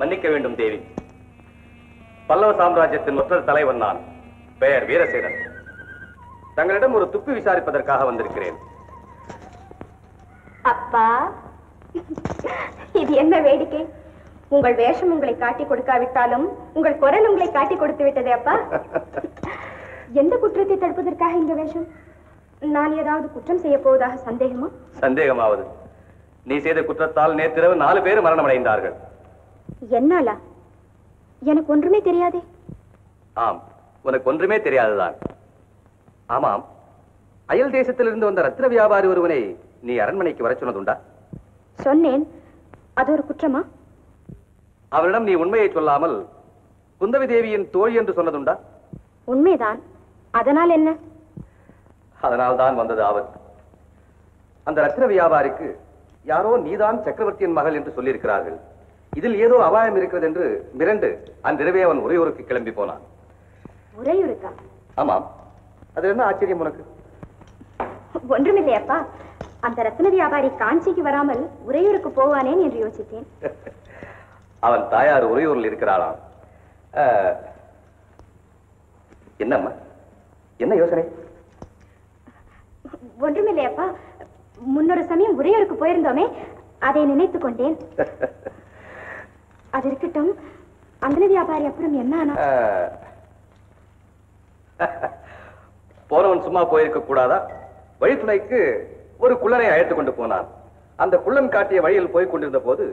மன்னிக்க வேண்டும் தேவி. பல்லவ சாம்ராஜ்யத்தின் மொத்த தலைவன் நான். பெயர் வீரசேனன். தங்களிடம் ஒரு துப்பு விசாரிப்பதற்காக வந்திருக்கிறேன். அப்பா, இது என்ன வேடிக்கை? உங்கள் வேஷம் உங்களை காட்டி கொடுக்காவிட்டாலும் உங்கள் குரல் உங்களை காட்டி கொடுத்து விட்டதே அப்பா. எந்த குற்றத்தை தடுப்பதற்காக இந்த வேஷம்? நான் ஏதாவது குற்றம் செய்ய போவதாக சந்தேகமா? சந்தேகமாவது? நீ செய்த குற்றத்தால் நேற்றிரவு 4 பேர் மரணம் அடைந்தார்கள். என்னாலா? எனக்கு ஒன்றுமே தெரியாதே. ஆம், உனக்கு ஒன்றுமே தெரியாதுதான். ஆமாம், அயல் தேசத்திலிருந்து வந்த ரத்தின வியாபாரி ஒருவனை நீ அரண்மனைக்கு வர சொன்னதுண்டா? சொன்னேன். அது ஒரு குற்றமா? அவரிடம் நீ உண்மையை சொல்லாமல் குந்தவி தேவியின் தோழி என்று சொன்னதுண்டா? உண்மைதான். அதனால் என்ன? அதனால் தான் வந்தது ஆபத்து. அந்த ரத்தின வியாபாரிக்கு யாரோ நீதான் சக்கரவர்த்தியின் மகள் என்று சொல்லியிருக்கிறார்கள். இதில் ஏதோ அபாயம் இருக்கிறது என்று மிரண்டு அன்றிரவே அவன் உறையூருக்கு கிளம்பி போனான். உறையூருக்கா? ஆமாம். அது என்ன ஆச்சரியம் உனக்கு? ஒன்றுமில்லையப்பா. அந்த ரத்தின வியாபாரி காஞ்சிக்கு வராமல் உறையூருக்கு போவானேன் என்று யோசித்தேன். அவன் தாயார் உறையூரில் இருக்கிறாளாம். என்னம்மா, என்ன யோசனை? ஒன்றுமில்லையப்பா. முன்னொரு சமயம் உறையூருக்கு போயிருந்தோமே, அதை நினைத்துக் கொண்டேன். அது இருக்கட்டும். அந்த வியாபாரி அப்புறம் என்ன ஆனா? போனவன் சும்மா போயிருக்க கூடாதா? வழித்துணைக்கு ஒரு குள்ளனை அழைத்துக் கொண்டு போனான். அந்த குள்ளன் காட்டிய வழியில் போய் கொண்டிருந்த போது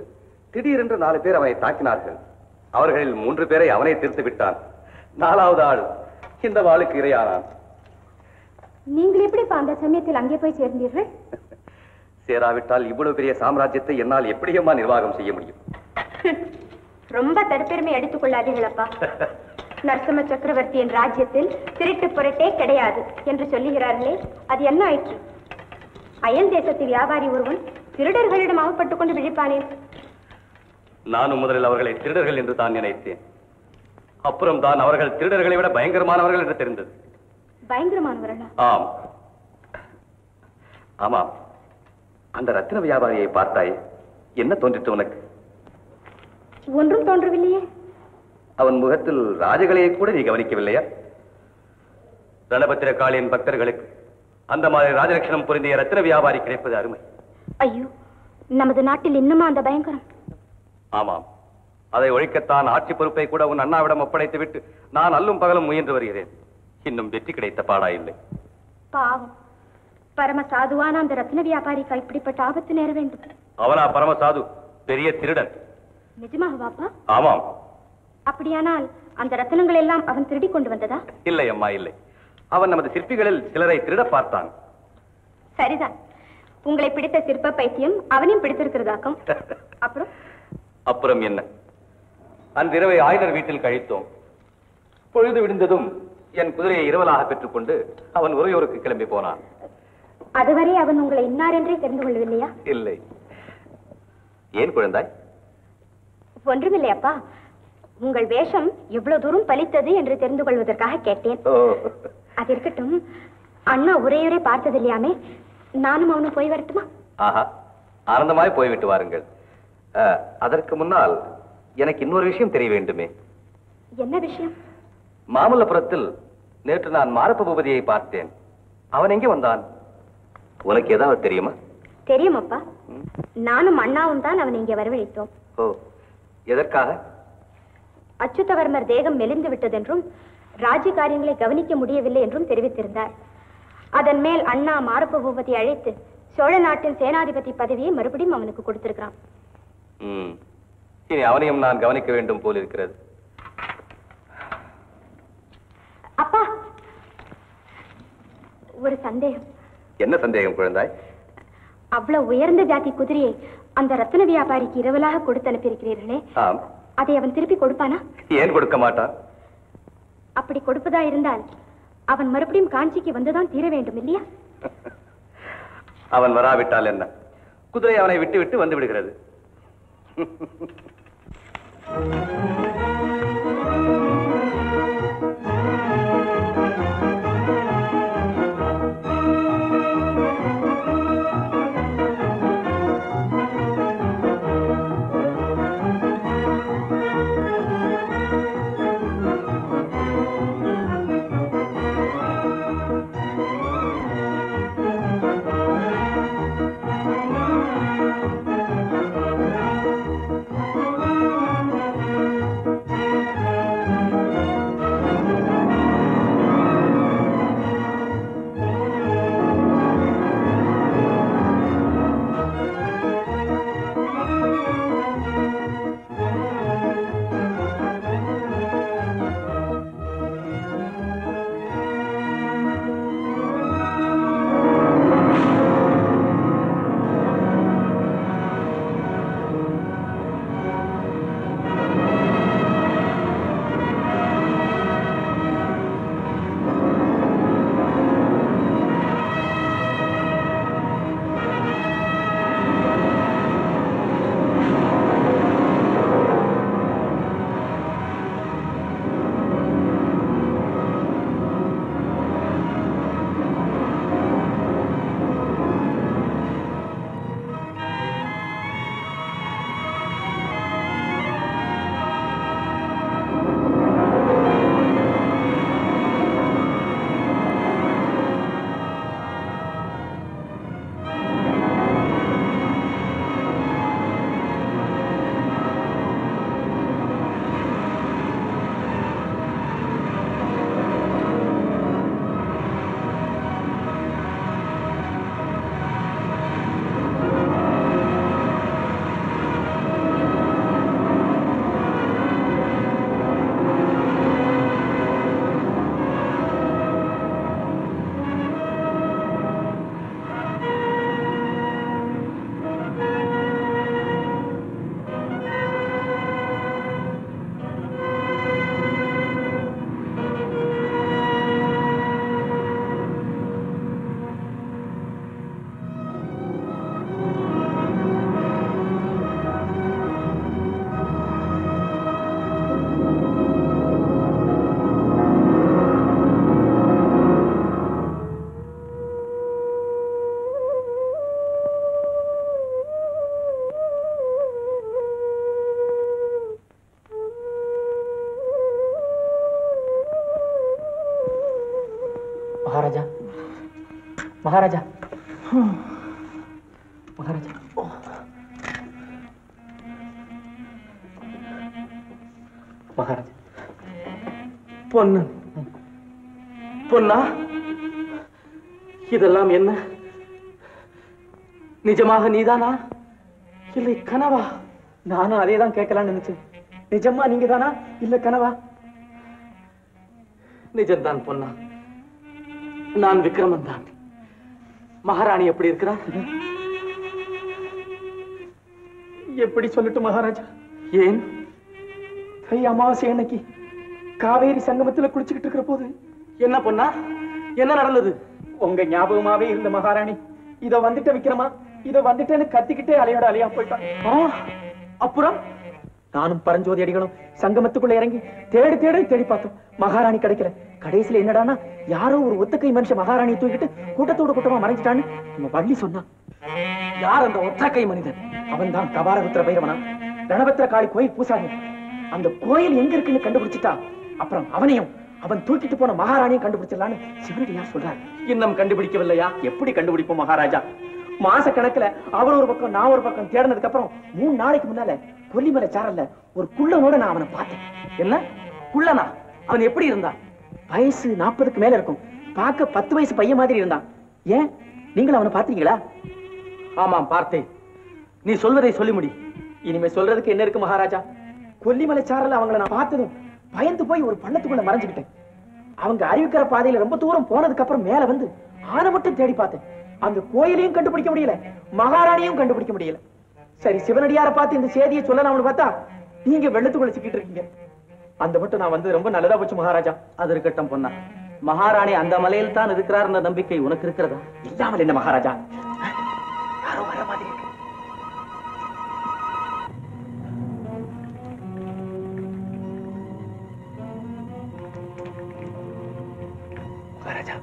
திடீரென்று 4 பேர் அவனை தாக்கினார்கள். அவர்களில் 3 பேரை அவனை தீர்த்து விட்டான். 4வது ஆள் இந்த வாளுக்கு இரையானான். நீங்கள் எப்படி அந்த சமயத்தில் அங்கே போய் சேர்ந்தீர்கள்? சேராவிட்டால் இவ்வளவு பெரிய சாம்ராஜ்யத்தை என்னால் எப்படியம்மா நிர்வாகம் செய்ய முடியும்? ரொம்ப தற்பெருமை அடித்துக் கொள்ளாதீர்களப்பா. நரசிம்ம சக்கரவர்த்தியின் ராஜ்யத்தில் திருட்டு புரட்டே கிடையாது என்று சொல்லுகிறார்களே, அது என்ன ஆயிற்று? அயல் தேசத்து வியாபாரி ஒருவன் திருடர்களிடம் அகப்பட்டுக் கொண்டு விழிப்பானேன். நானும் முதலில் அவர்களை திருடர்கள் என்று தான் நினைத்தேன். அப்புறம் தான் அவர்கள் திருடர்களை விட பயங்கரமானவர்கள் என்று தெரிந்தது. பயங்கரமானவர்களா? ஆம். ஆமாம். அந்த ரத்தின வியாபாரியை பார்த்தாய், என்ன தோன்றிற்று உனக்கு? ஒன்றும் தோன்றவில்லையே. அவன் முகத்தில் ராஜகலையை கூட நீ கவனிக்கவில்லையா? ரணபத்திர காளியின் பக்தர்களுக்கு அந்த மாதிரி ராஜலட்சணம் பொருந்திய ரத்தின வியாபாரி கிடைப்பது அருமை. ஐயோ, நமது நாட்டில் இன்னுமா அந்த பயங்கரம்? ஆமாம். அதை ஒழிக்கத்தான் ஆட்சி பொறுப்பை கூட உன் அண்ணாவிடம் ஒப்படைத்து விட்டு நான் அல்லும் பகலும் முயன்று வருகிறேன். இன்னும் வெற்றி கிடைத்த பாடா இல்லை. பாவம், பரம சாதுவான அந்த ரத்தின வியாபாரிக்கு இப்படிப்பட்ட ஆபத்து நேர வேண்டும். அவனா பரம சாது? பெரிய திருடன். நிஜமாக வாப்பா? ஆமாம். அப்படியானால் அந்த ரத்தினங்கள் எல்லாம் அவன் திருடி கொண்டு வந்ததா? இல்லை அம்மா, இல்லை. அவன் நமது சிற்பிகளில் சிலரை திருட பார்த்தான். சரிதான். உங்களை பிடித்த சிற்ப பைத்தியம் அவனையும் பிடித்திருக்கிறதாக்கும். அப்புறம் என்ன? அன்றிரவை ஆயனர் வீட்டில் கழித்தோம். பொழுது விடுந்ததும் என் குதிரையை இரவலாக பெற்றுக்கொண்டு அவன் உறையூருக்கு கிளம்பி போனான். அதுவரை அவன் உங்களை இன்னார் என்றே தெரிந்து கொள்ளவில்லையா? இல்லை. ஏன் குழந்தாய்? ஒன்றுமில்லை அப்பா. உங்கள் வேஷம் எவ்வளவு தூரம் பலித்தது என்று தெரிந்து கொள்வதற்காக கேட்டேன். அது இருக்கட்டும். அண்ணா உரையுரை பார்த்ததில்லையாமே, நானும் அவனும் போய் வரட்டுமா? ஆஹா, ஆனந்தமாய் போய்விட்டு வாருங்கள். அதற்கு முன்னால் எனக்கு இன்னொரு விஷயம் தெரிய வேண்டுமே. என்ன விஷயம்? மாமல்லபுரத்தில் நேற்று நான் மாரப்ப பூபதியை பார்த்தேன். அவன் எங்கே வந்தான்? உனக்கு ஏதாவது தெரியுமா? தெரியும் அப்பா. நானும் அண்ணாவும் தான் அவன் இங்கே வரவழைத்தோம். ஓ, எதற்காக? அச்சுத்தவர்மர் தேகம் மெலிந்து விட்டதென்றும் ராஜ்ய காரியங்களை கவனிக்க முடியவில்லை என்றும் தெரிவித்திருந்தார். அதன் மேல் அண்ணா மாரப்ப பூபதி அழைத்து சோழ நாட்டின் சேனாதிபதி பதவியை மறுபடியும் அவனுக்கு கொடுத்திருக்கிறான். இனி அவனையும் நான் கவனிக்க வேண்டும் போல் இருக்கிறது. அப்பா, ஒரு சந்தேகம். என்ன சந்தேகம் குழந்தாய்? அவ்வளவு உயர்ந்த ஜாதி குதிரையை அந்த ரத்தின வியாபாரிக்கு இரவலாக கொடுத்து அனுப்பியிருக்கிறீர்களே, அதை அவன் திருப்பி கொடுப்பானா? ஏன் கொடுக்க மாட்டான்? அப்படி கொடுப்பதா இருந்தால் அவன் மறுபடியும் காஞ்சிக்கு வந்துதான் தீர வேண்டும் இல்லையா? அவன் வராவிட்டால் என்ன? குதிரை அவனை விட்டு விட்டு வந்து விடுகிறது. மகாராஜா மகாராஜா மகாராஜா பொன்னன் பொன்னா இதெல்லாம் என்ன? நிஜமாக நீதானா இல்லை கனவா? நானும் அதே தான் கேட்கலான்னு நினைச்சேன். நிஜமா நீங்க தானா இல்ல கனவா? நிஜம்தான் பொன்னா, நான் விக்ரமன் தான். மகாராணி எப்படி இருக்கிறார்? எப்படி சொல்லட்டும் மகாராஜா? ஏன் தை அமாவாசை அன்னைக்கு காவேரி சங்கமத்துல குளிச்சுக்கிட்டு இருக்கிற போது என்ன பொன்னா என்ன நடந்தது? உங்க ஞாபகமாவே இருந்த மகாராணி இத வந்துட்ட விக்ரமா இத வந்துட்டேன்னு கத்திக்கிட்டே அலையோட அலையா போயிட்டான். அப்புறம் நானும் பரஞ்சோதி அடிகளும் சங்கமத்துக்குள்ள இறங்கி தேடி தேடி தேடி பார்த்தோம். மகாராணி கிடைக்கல. கடைசியில என்னடானா யாரோ ஒரு ஒத்தக்கை மனுஷன் மகாராணியை தூக்கிட்டு கூட்டத்தோட கூட்டமா மறைஞ்சிட்டான்னு நம்ம வள்ளி சொன்னான். யார் அந்த ஒற்றைக்கை மனிதன்? அவன் தான் கபாரபுத்திர பைரவனா, ரணபத்திர காளி கோயில் பூசாரி. அந்த கோயில் எங்க இருக்குன்னு கண்டுபிடிச்சிட்டா அப்புறம் அவனையும் அவன் தூக்கிட்டு போன மகாராணியும் கண்டுபிடிச்சிடலான்னு சிவனடியார் சொல்றாரு. இன்னும் கண்டுபிடிக்கவில்லையா? எப்படி கண்டுபிடிப்போம் மகாராஜா? மாச கணக்குல அவர் ஒரு பக்கம் நான் ஒரு பக்கம் தேடினதுக்கு அப்புறம் 3 நாளைக்கு முன்னால கொல்லிமலை சாரல்ல ஒரு குள்ளனோட நான் அவனை பார்த்தேன். என்ன குள்ளனா? அவன் எப்படி இருந்தான்? வயசு 40க்கு மேல இருக்கும். பார்க்க 10 வயசு பையன் மாதிரி இருந்தான். ஏன் நீங்களும் அவனை பார்த்தீங்களா? ஆமாம் பார்த்தேன். நீ சொல்வதை சொல்லி முடி. இனிமே சொல்றதுக்கு என்ன இருக்கு மகாராஜா? கொல்லிமலை சாரல்ல அவங்களை நான் பார்த்ததும் பயந்து போய் ஒரு பள்ளத்துக்குள்ள மறைஞ்சுக்கிட்டேன். அவங்க அறிவிக்கிற பாதையில ரொம்ப தூரம் போனதுக்கு அப்புறம் மேல வந்து ஆனை மட்டும் தேடி பார்த்தேன். அந்த கோயிலையும் கண்டுபிடிக்க முடியல, மகாராணியும் கண்டுபிடிக்க முடியல. சரி சிவனடியார பார்த்து இந்த செய்தியை சொல்லலாம்னு பார்த்தா நீங்க வெள்ளத்துக்குள்ள சிக்கிட்டு இருக்கீங்க. அந்த மட்டும் நான் வந்து ரொம்ப நல்லதா போச்சு மகாராஜா. அது இருக்கட்டும் பொன்னா, மகாராணி அந்த மலையில் தான் இருக்கிறார் என்ற நம்பிக்கை உனக்கு இருக்கிறதா? இல்லாமல் என்ன மகாராஜா? யாரோ வர மாதிரி இருக்கு. மகாராஜா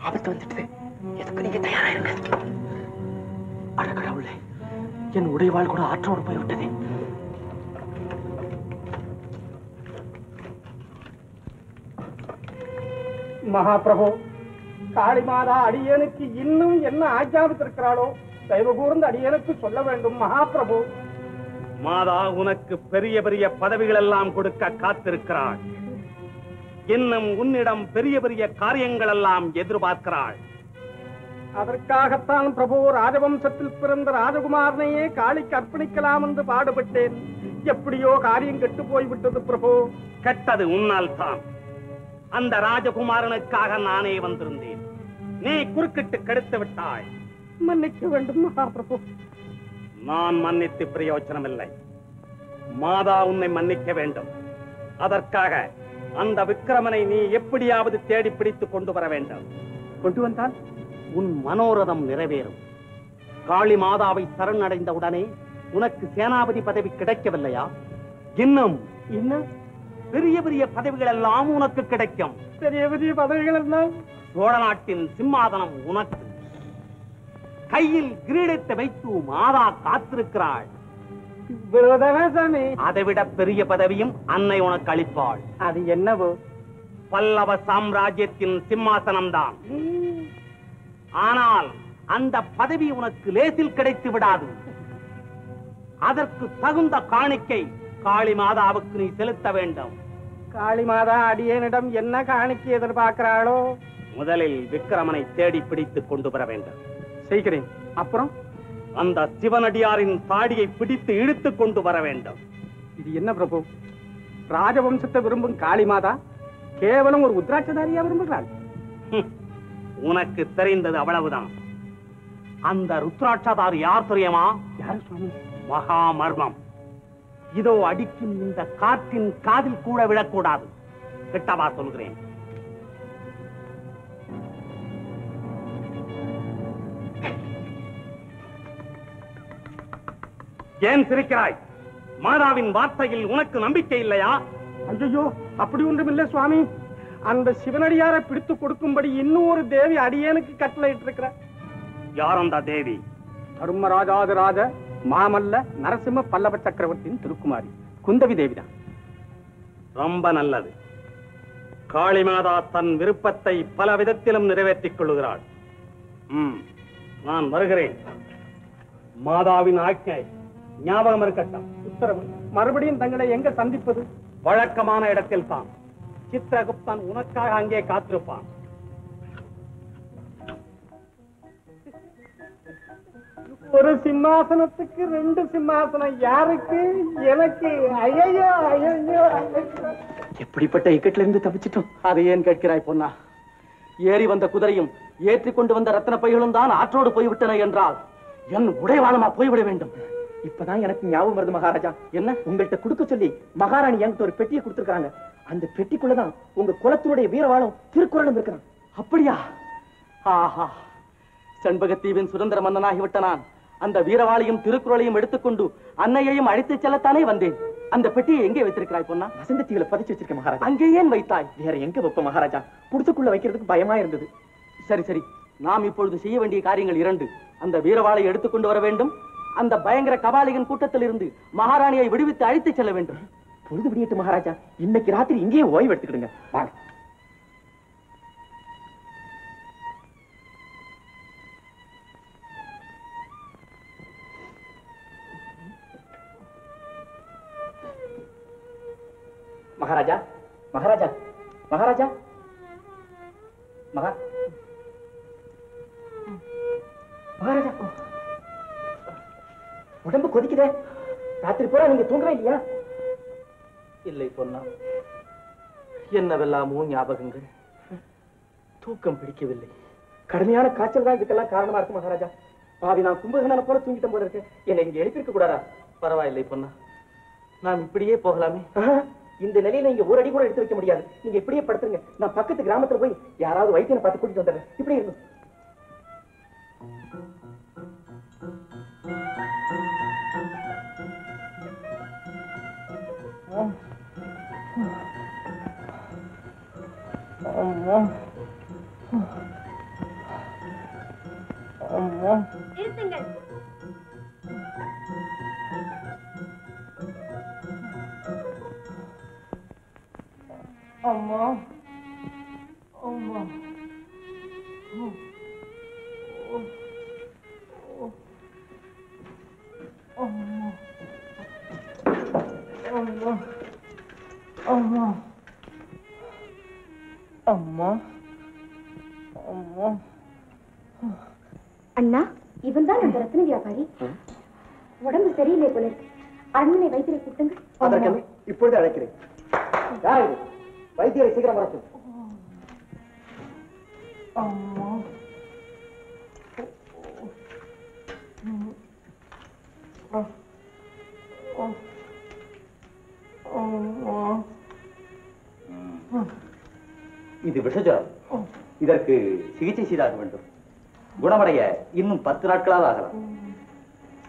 ஆபத்து வந்துட்டு, எதுக்கு நீங்க தயாரா இருங்க. அடக்கடவுளே, என் உடைவாள் கூட ஆற்றோடு போய்விட்டது. மகாபிரபு, காளிமாதா அடியனுக்கு இன்னும் என்ன ஆஜாபித்திருக்கிறாளோ தயவு கூர்ந்து அடியனுக்கு சொல்ல வேண்டும் மகாபிரபு. மாதா உனக்கு பெரிய பெரிய பதவிகள் எல்லாம் கொடுக்க காத்திருக்கிறாள். இன்னும் உன்னிடம் பெரிய பெரிய காரியங்கள் எல்லாம் எதிர்பார்க்கிறாள். அதற்காகத்தான் பிரபு ராஜவம்சத்தில் பிறந்த ராஜகுமாரனையே காளிக்கு அர்ப்பணிக்கலாம் என்று பாடுபட்டேன். எப்படியோ காரியம் கெட்டு போய்விட்டது பிரபு. கெட்டது உன்னால் தான். அந்த ராஜகுமாரனுக்காக நானே வந்திருந்தேன். நீ குறுக்கிட்டு கெடுத்து விட்டாய். மன்னிக்க வேண்டும் மகாபிரபு. நான் மன்னித்து பிரயோஜனம் இல்லை. மாதா உன்னை மன்னிக்க வேண்டும். அதற்காக அந்த விக்கிரமனை நீ எப்படியாவது தேடி பிடித்து கொண்டு வர வேண்டும். கொண்டு வந்தால் உன் மனோரதம் நிறைவேறும். காளி மாதாவை சரணடைந்தவுடனே உனக்கு சேனாபதி பதவி கிடைக்கவில்லையா? இன்னும் இன்னும் பெரிய பெரிய பதவிகள் எல்லாம் உனக்கு கிடைக்கும். பெரிய பெரிய பதவிகள் எல்லாம் சோழ நாட்டின் சிம்மாதனம் உனக்கு. கையில் கிரீடத்தை வைத்து மாதா காத்திருக்கிறாள். அதைவிட பெரிய பதவியும் அன்னை உனக்கு அளிப்பாள். அது என்னவோ? பல்லவ சாம்ராஜ்யத்தின் சிம்மாசனம் தான். ஆனால் அந்த பதவி உனக்கு லேசில் கிடைத்து விடாது. அதற்கு தகுந்த காணிக்கை காளி மாதாவுக்கு நீ செலுத்த வேண்டும். காளி மாதா அடியனிடம் என்ன காணிக்கை எதிர்பார்க்கிறாளோ? முதலில் விக்கிரமனை தேடி பிடித்து கொண்டு வர வேண்டும். செய்கிறேன். அப்புறம் அந்த சிவனடியாரின் தாடியை பிடித்து இழுத்து கொண்டு வர வேண்டும். இது என்ன பிரபு? ராஜவம்சத்தை விரும்பும் காளி மாதா கேவலம் ஒரு உத்ராட்சதாரியா விரும்புகிறாள். உனக்கு தெரிந்தது அவ்வளவுதான். அந்த ருத்ராட்சதாரி யார் தெரியுமா? யார் சுவாமி? மகா மர்மம். இதோ அடிக்கும் இந்த காற்றின் காதில் கூட விழக்கூடாது. கிட்டவா சொல்கிறேன். ஏன் சிரிக்கிறாய்? மாதாவின் வார்த்தையில் உனக்கு நம்பிக்கை இல்லையா? ஐயோ, அப்படி ஒன்றும் இல்லை சுவாமி. அந்த சிவனடியாரை பிடித்து கொடுக்கும்படி இன்னும் ஒரு தேவி அடியனுக்கு கட்டளை இட்டிருக்கிறார். யார் அந்த தேவி? தர்மராஜாதிராஜ மாமல்ல நரசிம்ம பல்லவ சக்கரவர்த்தியின் திருக்குமாரி குந்தவி தேவிதான். ரொம்ப நல்லது. காளி மாதா தன் விருப்பத்தை பல விதத்திலும் நிறைவேற்றிக் கொள்கிறாள். நான் வருகிறேன். மாதாவின் ஆக்ஞை ஞாபகம் இருக்கட்டும். உத்தரவு. மறுபடியும் தங்களை எங்க சந்திப்பது? வழக்கமான இடத்தில் தான். சித்திரகுப்தன் உனக்காக அங்கே காத்திருப்பான். ஒரு சிம்மாசனத்துக்கு 2 சிம்மாசனம். யாருக்கு? எனக்கு. ஐயோ ஐயோ ஐயோ. எப்படிப்பட்ட இக்கட்டில இருந்து தப்பிச்சிட்டோம். அதை ஏன் கேட்கிறாய் பொன்னா? ஏறி வந்த குதிரையும் ஏற்றி கொண்டு வந்த ரத்தன பைகளும் தான் ஆற்றோடு போய்விட்டன என்றால் என் உடைவாளமா போய்விட வேண்டும். இப்பதான் எனக்கு ஞாபகம் வருது மகாராஜா. என்ன? உங்கள்கிட்ட கொடுக்க சொல்லி மகாராணி என்கிட்ட ஒரு பெட்டியை கொடுத்திருக்காங்க. அந்த பெட்டிக்குள்ளதான் உங்க குலத்தினுடைய வீரவாளும் திருக்குறளும் இருக்கிறான். அப்படியா? ஆஹா, செண்பகத்தீவின் சுதந்திர மன்னனாகிவிட்ட நான் அந்த வீரவாளையும் திருக்குறளையும் எடுத்துக்கொண்டு அன்னையையும் அழைத்துச் செல்லத்தானே வந்தேன். அந்த பெட்டியை எங்கே வைத்திருக்கிறாய் பொன்னா? வசந்த தீவில பதிச்சு வச்சிருக்க மகாராஜா. அங்கே ஏன் வைத்தாய்? வேற எங்க வைப்ப மகாராஜா? புடிச்சுக்குள்ள வைக்கிறதுக்கு பயமா இருந்தது. சரி சரி, நாம் இப்பொழுது செய்ய வேண்டிய காரியங்கள் 2. அந்த வீரவாளை எடுத்துக்கொண்டு வர வேண்டும். அந்த பயங்கர கபாலிகன் கூட்டத்தில் இருந்து மகாராணியை விடுவித்து அழைத்துச் செல்ல வேண்டும். பொழுது விடியட்டு மகாராஜா. இன்னைக்கு ராத்திரி இங்கேயே ஓய்வு எடுத்துக்கிடுங்க. வாங்க. மகாராஜா, மகாராஜா, மகாராஜா, மகாராஜா, உடம்பு கொதிக்குதே. ராத்திரி பூரா நீங்க தூங்கவே இல்லையா? இல்லை பொன்னா, என்னவெல்லாமோ ஞாபகங்கள். தூக்கம் பிடிக்கவில்லை. கடுமையான காய்ச்சல் தான் இதுக்கெல்லாம் காரணமா இருக்கு மகாராஜா. பாவி, நான் கும்பகர்ணனை போல தூங்கிட்ட போல இருக்கேன். என்னை இங்க எழுப்பிருக்க கூடாதா? பரவாயில்லை பொன்னா, நான் இப்படியே போகலாமே. இந்த நிலையில நீங்க ஒரு அடி கூட எடுத்து வைக்க முடியாது. நீங்க இப்படியே படுத்துருங்க. நான் பக்கத்து கிராமத்துல போய் யாராவது வைத்தியனை பார்த்து கூட்டிட்டு வந்துடுறேன். இப்படி இருக்கும். நிறுத்துங்கள். அம்மா, அம்மா, அம்மா, அம்மா, அம்மா. அண்ணா, இவன் தான் அந்த ரத்ன வியாபாரி. உடம்பு சரியில்லை போல இருக்கு. அரண்மனை வைத்தியரை கூட்டுங்க. அதற்கெல்லாம் இப்பொழுது அழைக்கிறேன். யார் இது? வைத்தியரை சீக்கிரம் வர சொல்லு. அம்மா, இது விஷஜரம். இதற்கு சிகிச்சை செய்தாக வேண்டும். குணமடைய இன்னும் 10 நாட்களாக ஆகலாம்.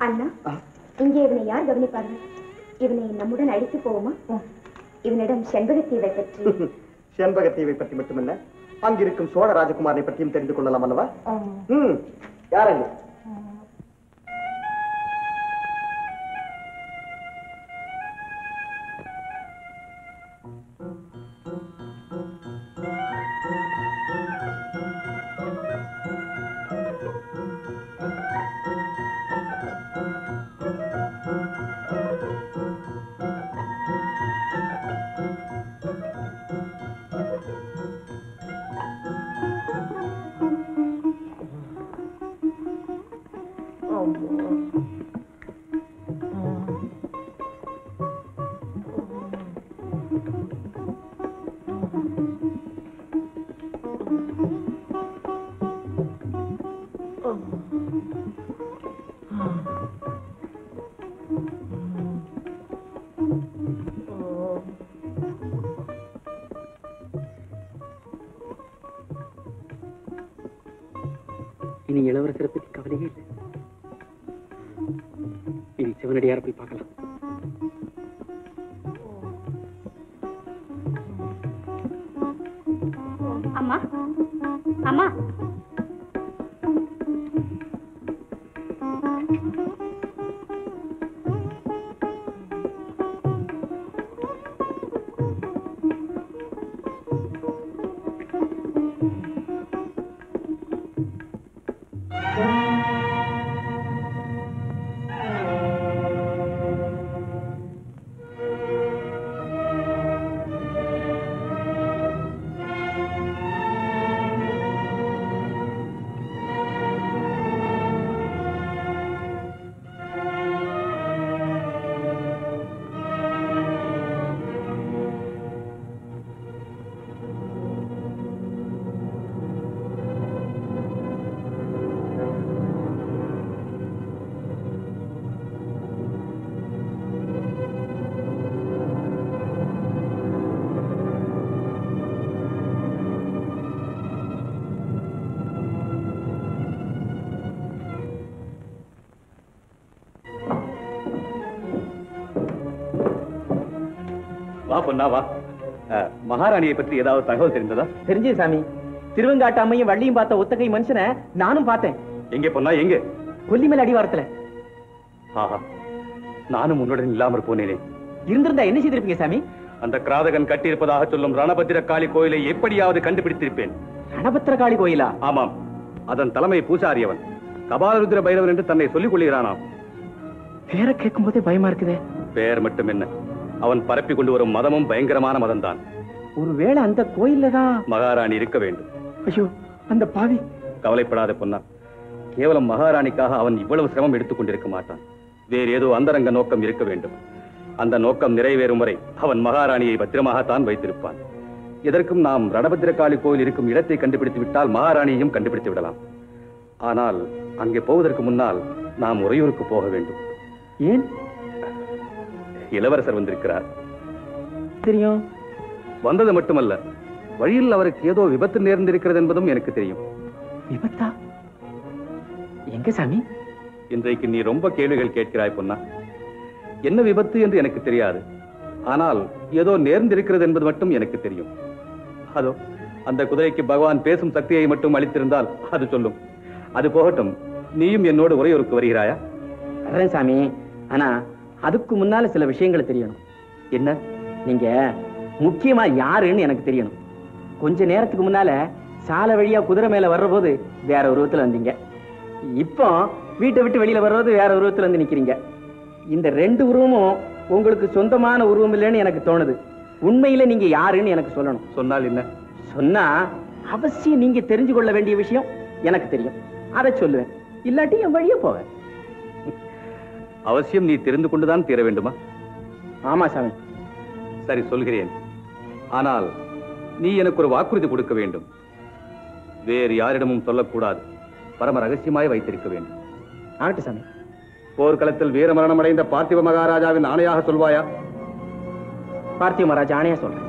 அண்ணா, இங்கே இவனை யார் கவனிப்பார்கள்? இவனை நம்முடன் அழைத்து போவோமா? இவனிடம் செண்பகத்தீவை பற்றி செண்பகத்தீவை பற்றி மட்டுமல்ல, அங்கிருக்கும் சோழ ராஜகுமாரனை பற்றியும் தெரிந்து கொள்ளலாம் அல்லவா? யாரங்க? இனி இளவரசரை பற்றி கவலையே இல்லை. இனி சிவனடியார போய் பார்க்கலாம். அம்மா, அம்மா, வா பொன்னா வா. மகாராணியை பற்றி ஏதாவது தகவல் தெரிந்ததா? தெரிஞ்சது சாமி. திருவங்காட்டாமையும் வள்ளியும் பார்த்த ஒத்தகை மனுஷனை நானும் பார்த்தேன். எங்கே பொன்னா எங்கே? கொல்லிமேல் அடிவாரத்துல. ஆஹா, நானும் உன்னுடன் இல்லாமற் போனேனே. இருந்திருந்தா என்ன செய்திருப்பீங்க சாமி? அந்த கிராதகன் கட்டியிருப்பதாக சொல்லும் ரணபத்திரகாளி கோயிலை எப்படியாவது கண்டுபிடித்திருப்பேன். ரணபத்திரகாளி கோயிலா? ஆமாம், அதன் தலைமை பூசாரி அவன். கபாலருத்ர பைரவன் என்று தன்னை சொல்லிக் கொள்கிறானாம். பேரை கேட்கும் போதே பயமா இருக்குதே. பெயர் மட்டும் என்ன, அவன் பரப்பி கொண்டு வரும் மதமும் பயங்கரமான மதம்தான். ஒருவேளை அந்த கோயில்ல தான் மகாராணி இருக்க வேண்டும். ஐயோ, அந்த பாவி. கவலைப்படாத பொன்னா, கேவலம் மகாராணிக்காக அவன் இவ்வளவு சிரமம் எடுத்துக் கொண்டிருக்க மாட்டான். வேறு ஏதோ அந்தரங்க நோக்கம் இருக்க வேண்டும். அந்த நோக்கம் நிறைவேறும் வரை அவன் மகாராணியை பத்திரமாகத்தான் வைத்திருப்பான். எதற்கும் நாம் ரணபத்திரகாளி கோயில் இருக்கும் இடத்தை கண்டுபிடித்து விட்டால் மகாராணியையும் கண்டுபிடித்து விடலாம். ஆனால் அங்கே போவதற்கு முன்னால் நாம் உறையூருக்கு போக வேண்டும். ஏன்? இளவரசர் வந்திருக்கிறார். தெரியும். வந்தது மட்டுமல்ல, வழியில் அவருக்கு ஏதோ விபத்து நேர்ந்திருக்கிறது என்பதும் எனக்கு தெரியும். விபத்தா? எங்க சாமி? இன்றைக்கு நீ ரொம்ப கேள்விகள் கேட்கிறாய் பொன்னா. என்ன விபத்து என்று எனக்கு தெரியாது. ஆனால் ஏதோ நேர்ந்திருக்கிறது என்பது மட்டும் எனக்கு தெரியும். அதோ அந்த குதிரைக்கு பகவான் பேசும் சக்தியை மட்டும் அளித்திருந்தால் அது சொல்லும். அது போகட்டும், நீயும் என்னோடு உறையூருக்கு வருகிறாயா? வர்றேன் சாமி. ஆனா அதுக்கு முன்னால சில விஷயங்கள் தெரியணும். என்ன? நீங்க முக்கியமா யாருன்னு எனக்கு தெரியணும். கொஞ்ச நேரத்துக்கு முன்னால சாலை வழியா குதிரை மேல வர்ற போது வேற உருவத்துல வந்தீங்க. இப்போ வீட்டை விட்டு வெளியில வர்றது வேற உருவத்துல வந்து நிக்கிறீங்க. இந்த ரெண்டு உருவமும் உங்களுக்கு சொந்தமான உருவம் இல்லைன்னு எனக்கு தோணுது. உண்மையில நீங்க யாருன்னு எனக்கு சொல்லணும். சொன்னால் என்ன? சொன்னா அவசியம் நீங்க தெரிஞ்சு கொள்ள வேண்டிய விஷயம் எனக்கு தெரியும். அதை சொல்லுவேன். இல்லாட்டி என் வழியே போவேன். அவசியம் நீ தெரிந்து கொண்டுதான் தீர வேண்டுமா? ஆமா சாமி. சரி, சொல்கிறேன். ஆனால் நீ எனக்கு ஒரு வாக்குறுதி கொடுக்க வேண்டும். வேறு யாரிடமும் சொல்லக்கூடாது. பரம ரகசியமாய் வைத்திருக்க வேண்டும். ஆகட்டும் சாமி. போர்க்களத்தில் வீரமரணம் அடைந்த பார்த்திவ மகாராஜாவின் ஆணையாக சொல்வாயா? பார்த்திவ மகாராஜா ஆணையா சொல்றேன்.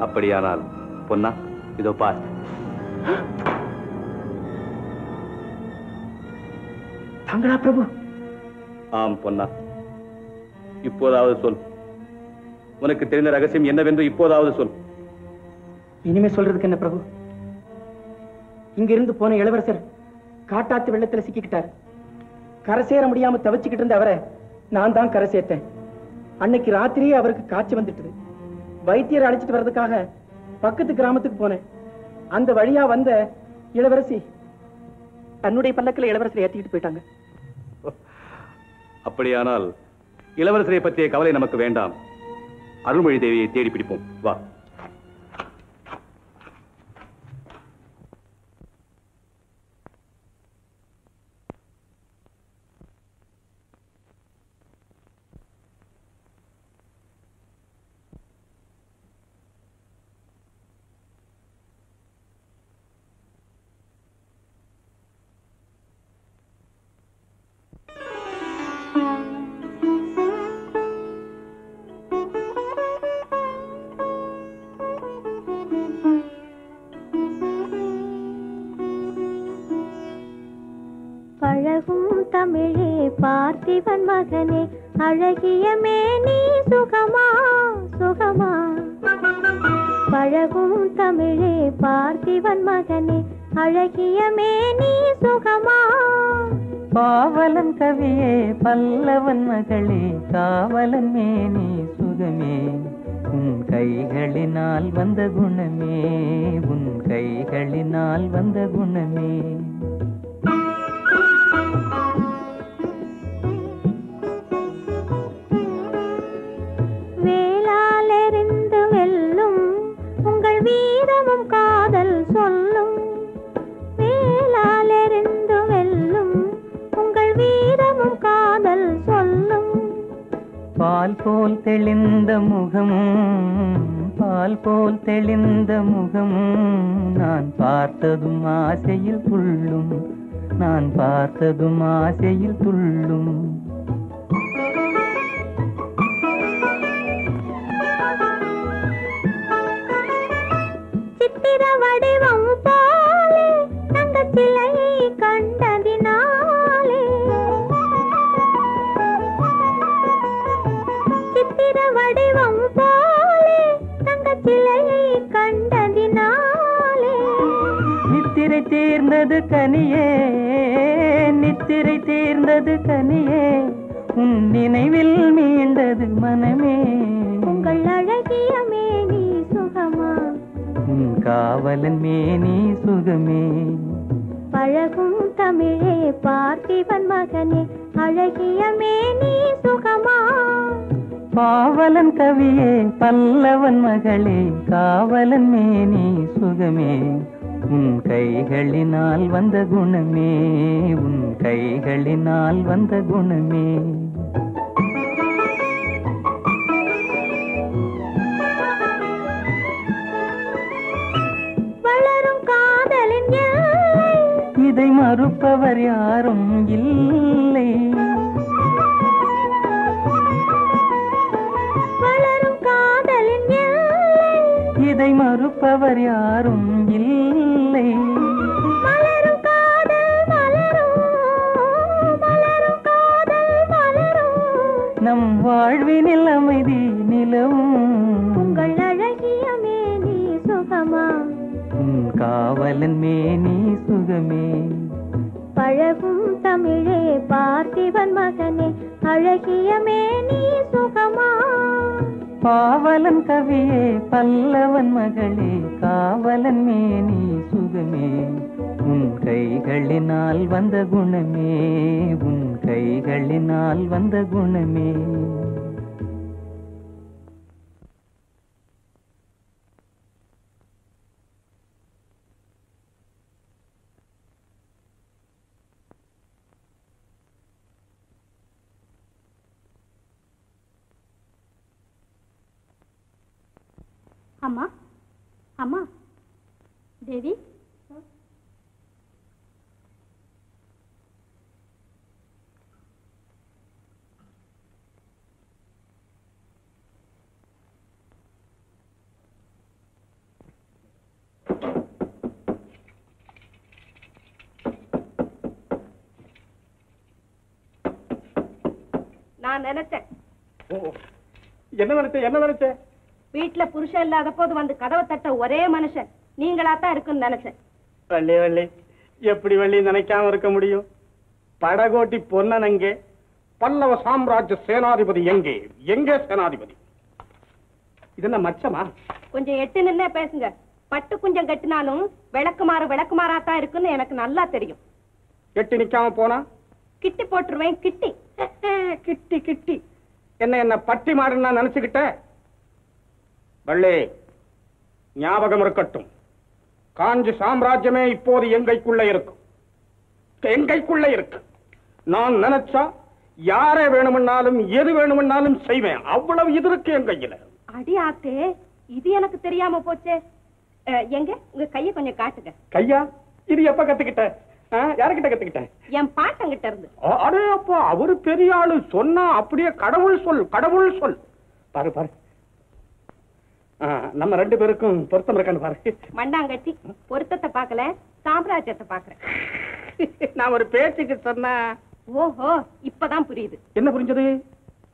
அப்படியானால் பொன்னா, இதோ பார். தாங்களா பிரபு? ஆம் பொன்னா, இப்போதாவது சொல். உனக்கு தெரிந்த ரகசியம் என்னவென்று இப்போதாவது சொல். இனிமே சொல்றதுக்கு என்ன பிரபு? இங்கிருந்து போன இளவரசர் காட்டாத்து வெள்ளத்துல சிக்கிக்கிட்டார். கரை சேர முடியாம தவிச்சுக்கிட்டு இருந்த அவரை நான் தான் கரை சேர்த்தேன். அன்னைக்கு ராத்திரியே அவருக்கு காய்ச்சல் வந்துட்டது. வைத்தியரை அழைச்சிட்டு வர்றதுக்காக பக்கத்து கிராமத்துக்கு போனேன். அந்த வழியா வந்த இளவரசி தன்னுடைய பல்லக்கில் இளவரசரை ஏத்திக்கிட்டு போயிட்டாங்க. அப்படியானால் இளவரசரை பற்றிய கவலை நமக்கு வேண்டாம். அருள்மொழி தேவியை தேடி பிடிப்போம். வா. பழகும் தமிழே பார்த்திபன் மகனே, அழகிய மேனி சுகமா சுகமா. பழகும் தமிழே பார்த்திபன் மகனே, அழகிய மேனி சுகமா. பாவலன் கவியே பல்லவன் மகளே, காவலன் மேனி சுகமே. உன் கைகளினால் வந்த குணமே, உன் கைகளினால் வந்த குணமே. வேளாலெறிந்து வெல்லும் உங்கள் வீரமும் காதல் சொல்லும். வேளாலெறிந்து வெல்லும் உங்கள் வீரமும் காதல் சொல்லும். பால் போல் தெளிந்த முகமும், பால் போல் தெளிந்த முகமும், நான் பார்த்ததும் ஆசையில் துள்ளும், நான் பார்த்ததும் ஆசையில் துள்ளும். சித்திர வடிவம் போலே தங்க சிலையை கண்டதினாலே, சித்திர சித்திர வடிவம் போலே தங்க சிலையை கண்டதினாலே நித்திரை தேர்ந்தது கனியே நித்திரை தேர்ந்தது கனியே உன் நினைவில் மீண்டது மனமே உங்கள் அழகிய மேனி சுகமா உன் காவலன் மேனி சுகமே பழகும் தமிழே பார்த்திபன் மகனே அழகிய மேனி சுகமா பாவலன் கவியே பல்லவன் மகளே காவலன் மேனி சுகமே உன் கைகளினால் வந்த குணமே உன் கைகளினால் வந்த குணமே வளரும் காதலின் எல்லை இதை மறுப்பவர் யாரும் இல்லை வளரும் காதலின் எல்லை இதை மறுப்பவர் யாரும் இல்லை மலரும் காதல் மலரும் மலரும் காதல் மலரும் நம் வாழ்வினில் அமைதி நிலவும் உங்கள் அழகிய மேனி சுகமா உன் காவலன் மேனி சுகமே பழகும் தமிழே பார்த்திபன் மகனே அழகிய மேனி சுகமா பாவலன் கவியே பல்லவன் மகளே காவலன் மேனி சுகமே உன் கைகளினால் வந்த குணமே உன் கைகளினால் வந்த குணமே அம்மா அம்மா தேவி நான் நினைச்சேன் என்ன நினைச்ச வீட்டுல புருஷன் இல்லாத போது வந்து கதவை தட்ட ஒரே மனுஷன் நீங்களாத்தான் இருக்குன்னு நினைச்சேன். வள்ளி எப்படி வள்ளி நினைக்காம இருக்க முடியும்? படகோட்டி பொன்னன் எங்கே? பல்லவ சாம்ராஜ்ய சேனாதிபதி எங்கே? எங்கே சேனாதிபதி? இது என்ன மச்சமா? கொஞ்சம் எட்டு நின்னே பேசுங்க. பட்டு குஞ்சம் கட்டினாலும் விளக்குமாறாத்தான் இருக்குன்னு எனக்கு நல்லா தெரியும். எட்டி நிக்காம போனா கிட்டி போட்டுருவேன். கிட்டி கிட்டி கிட்டி என்ன பட்டி மாடுன்னா நினைச்சுக்கிட்ட? வள்ளி ஞாபகம் இருக்கட்டும், காஞ்சி சாம்ராஜ்யமே இப்போது எங்கைக்குள்ள இருக்கு. நான் நினைச்சா யாரே வேணும்னாலும் எது வேணும்னாலும் செய்வேன். அவ்வளவு இது இருக்கு என் கையில. அடி ஆத்தே, இது எனக்கு தெரியாம போச்சே. எங்க உங்க கைய கொஞ்சம் காட்டுங்க. கையா? இது எப்ப கத்துக்கிட்ட? யாருக்கிட்ட கத்துக்கிட்ட? என் பாட்டங்கிட்ட இருந்து. அடே அப்பா, அவரு பெரிய ஆளு. சொன்னா அப்படியே கடவுள் சொல். பாரு நம்ம ரெண்டு பேருக்கும் பொருத்தம் இருக்கான்னு பாரு. மண்டாங்கட்டி பொருத்தத்தை பாக்கல, சாம்ராஜ்யத்தை பாக்குறேன். நான் ஒரு பேச்சுக்கு சொன்ன. ஓஹோ, இப்பதான் புரியுது. என்ன புரிஞ்சது?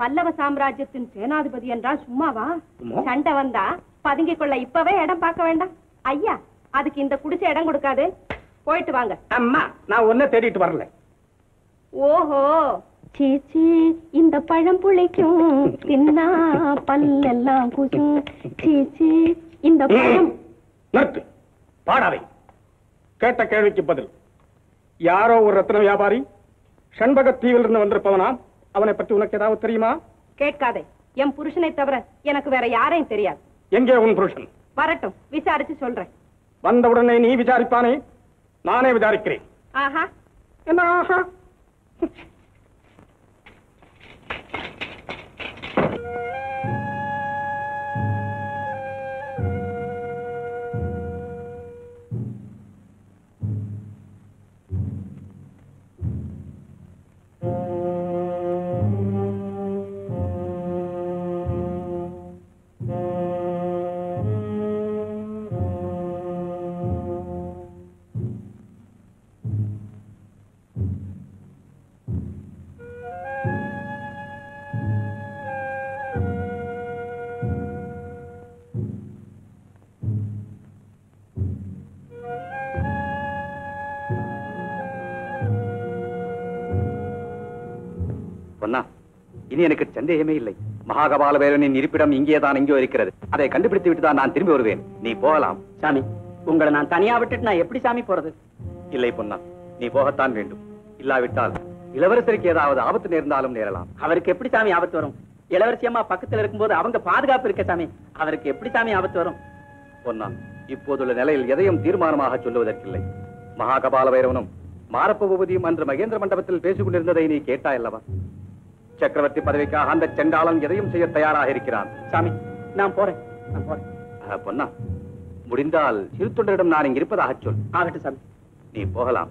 பல்லவ சாம்ராஜ்யத்தின் சேனாதிபதி என்றால் சும்மாவா? சண்டை வந்தா பதுங்கிக் கொள்ள இப்பவே இடம் பார்க்க வேண்டாம். ஐயா, அதுக்கு இந்த குடிசை இடம் கொடுக்காது. போயிட்டு வாங்க. அம்மா, நான் ஒன்ன தேடிட்டு வரல. ஓஹோ, சீச்சி, இந்த பழம் புளிக்கும், தின்னா பல்லெல்லாம் கூசும். சீச்சி, இந்த பழம். நிறுத்து, பாடாதே. கேட்ட கேள்விக்கு பதில். யாரோ ஒரு ரத்ன வியாபாரி செண்பகத்தீவில் இருந்து வந்திருப்பவனா? அவனை பற்றி உனக்கு ஏதாவது தெரியுமா? கேட்காதே. என் புருஷனை தவிர எனக்கு வேற யாரையும் தெரியாது. எங்கே உன் புருஷன்? வரட்டும், விசாரிச்சு சொல்றேன். வந்தவுடனே நீ விசாரிப்பானே? நானே விசாரிக்கிறேன். ஆஹா. என்ன ஆஹா? இனி எனக்கு சந்தேகமே இல்லை. மகாகபால பைரவனின் இருப்பிடம் இங்கேதான் எங்கேயோ இருக்கிறது. அதை கண்டுபிடித்து விட்டு தான் நான் திரும்பி வருவேன். நீ போகலாம். சாமி, உங்களை நான் தனியா விட்டுட்டு நான் எப்படி சாமி போறது? இல்லை பொன்னா, நீ போகத்தான் வேண்டும். இல்லாவிட்டால் இளவரசருக்கு ஏதாவது ஆபத்து நேர்ந்தாலும் நேரலாம். அவருக்கு எப்படி சாமி ஆபத்து வரும்? இளவரசி அம்மா பக்கத்துல இருக்கும்போது அவங்க பாதுகாப்பு இருக்க சாமி. அவருக்கு எப்படி சாமி ஆபத்து வரும்? பொன்னா, இப்போதுள்ள நிலையில் எதையும் தீர்மானமாக சொல்லுவதற்கில்லை. மகாகபால பைரவனும் மாரப்ப பூபதியும் அன்று மகேந்திர மண்டபத்தில் பேசிக் கொண்டிருந்ததை நீ கேட்டாய் அல்லவா? சக்கரவர்த்தி பதவிக்காக அந்த செண்டாளன் எதையும் செய்ய தயாராக இருக்கிறான். சாமி, நான் போறேன். பொன்னா, முடிந்தால் சிறு தொண்டரிடம் நான் இங்க இருப்பதாக சொல். ஆகட்டும் சாமி. நீ போகலாம்.